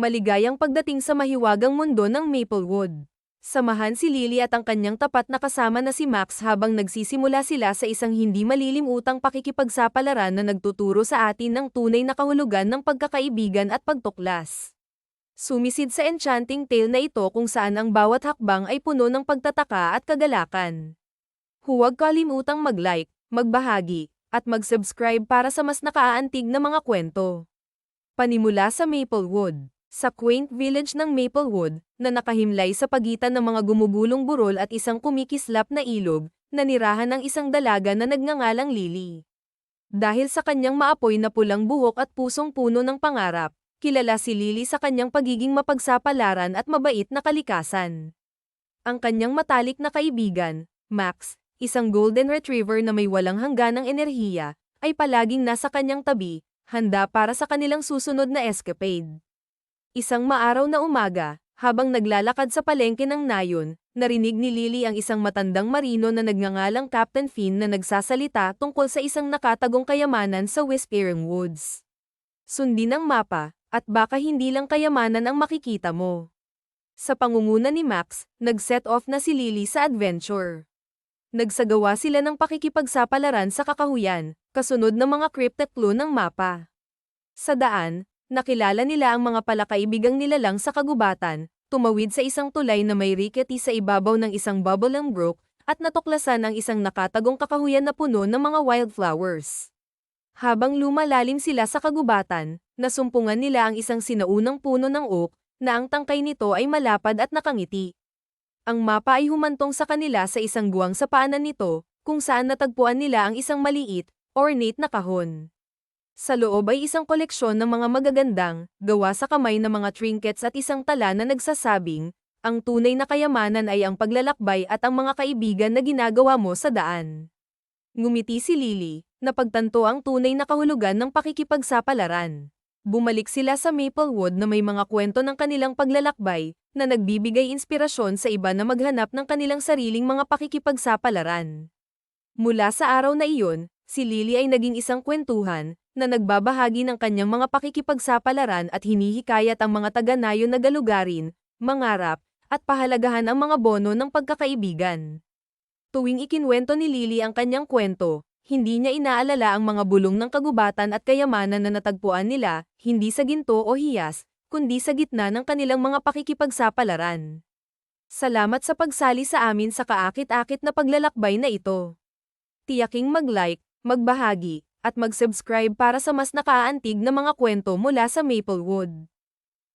Maligayang pagdating sa mahiwagang mundo ng Maplewood. Samahan si Lily at ang kanyang tapat na kasama na si Max habang nagsisimula sila sa isang hindi malilimutang pakikipagsapalaran na nagtuturo sa atin ng tunay na kahulugan ng pagkakaibigan at pagtuklas. Sumisid sa enchanting tale na ito kung saan ang bawat hakbang ay puno ng pagtataka at kagalakan. Huwag kalimutang mag-like, magbahagi, at mag-subscribe para sa mas nakaaantig na mga kwento. Panimula sa Maplewood. Sa quaint village ng Maplewood, na nakahimlay sa pagitan ng mga gumugulong burol at isang kumikislap na ilog, nanirahan ng isang dalaga na nagngangalang Lily. Dahil sa kanyang maapoy na pulang buhok at pusong puno ng pangarap, kilala si Lily sa kanyang pagiging mapagsapalaran at mabait na kalikasan. Ang kanyang matalik na kaibigan, Max, isang golden retriever na may walang hangganang enerhiya, ay palaging nasa kanyang tabi, handa para sa kanilang susunod na escapade. Isang maaraw na umaga, habang naglalakad sa palengke ng nayon, narinig ni Lily ang isang matandang marino na nagngangalang Captain Finn na nagsasalita tungkol sa isang nakatagong kayamanan sa Whispering Woods. Sundin ang mapa, at baka hindi lang kayamanan ang makikita mo. Sa pangunguna ni Max, nag-set off na si Lily sa adventure. Nagsagawa sila ng pakikipagsapalaran sa kakahuyan, kasunod ng mga cryptic clue ng mapa. Sa daan, nakilala nila ang mga palakaibigang nilalang sa kagubatan, tumawid sa isang tulay na may rickety sa ibabaw ng isang bubbling brook, at natuklasan ang isang nakatagong kakahuyan na puno ng mga wildflowers. Habang lumalalim sila sa kagubatan, nasumpungan nila ang isang sinaunang puno ng oak, na ang tangkay nito ay malapad at nakangiti. Ang mapa ay humantong sa kanila sa isang guwang sa paanan nito, kung saan natagpuan nila ang isang maliit, ornate na kahon. Sa loob ay isang koleksyon ng mga magagandang, gawa sa kamay na mga trinkets at isang tala na nagsasabing, ang tunay na kayamanan ay ang paglalakbay at ang mga kaibigan na ginagawa mo sa daan. Ngumiti si Lily, napagtanto ang tunay na kahulugan ng pakikipagsapalaran. Bumalik sila sa Maplewood na may mga kwento ng kanilang paglalakbay, na nagbibigay inspirasyon sa iba na maghanap ng kanilang sariling mga pakikipagsapalaran. Mula sa araw na iyon, si Lily ay naging isang kwentuhan, na nagbabahagi ng kanyang mga pakikipagsapalaran at hinihikayat ang mga taga-nayon na galugarin, mangarap, at pahalagahan ang mga bono ng pagkakaibigan. Tuwing ikinwento ni Lily ang kanyang kwento, hindi niya inaalala ang mga bulong ng kagubatan at kayamanan na natagpuan nila, hindi sa ginto o hiyas, kundi sa gitna ng kanilang mga pakikipagsapalaran. Salamat sa pagsali sa amin sa kaakit-akit na paglalakbay na ito. Tiyaking mag-like, magbahagi, at mag-subscribe para sa mas nakaaantig na mga kwento mula sa Maplewood.